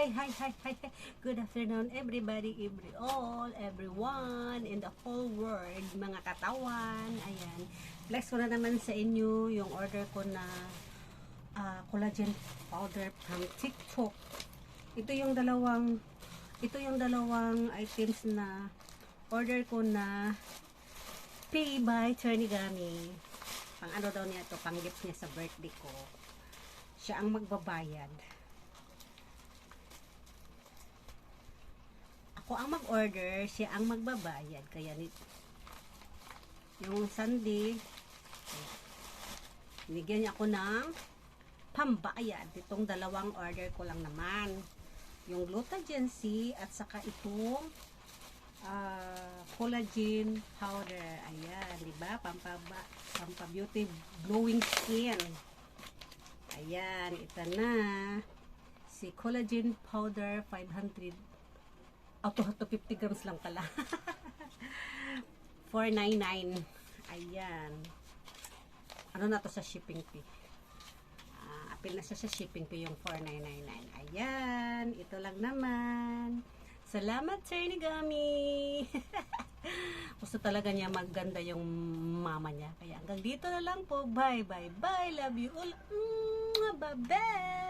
Hi. Good afternoon everybody, everyone in the whole world, mga katawan. Ayan. Flex ko na naman sa inyo yung order ko na collagen powder from TikTok. Ito yung dalawang items na order ko na pay by Trinigami. Pang ano daw niya to, pang gift niya sa birthday ko. Siya ang magbabayad. Ako ang mag-order, siya ang magbabayad. Kaya yung Sunday, binigyan niya ako ng pambayad. Itong dalawang order ko lang naman. Yung Glutathione C at saka itong collagen powder. Ayan, diba? Pampa-beauty glowing skin. Ayan, ito na. Si collagen powder 500. 250 grams lang pala. 499. Ayan. Ano na to sa shipping fee? Apil na siya sa shipping fee yung 4,999. Ayan. Ito lang naman. Salamat, Trinigami. Gusto talaga niya maganda yung mama niya. Kaya hanggang dito na lang po. Bye. Love you all. Bye-bye.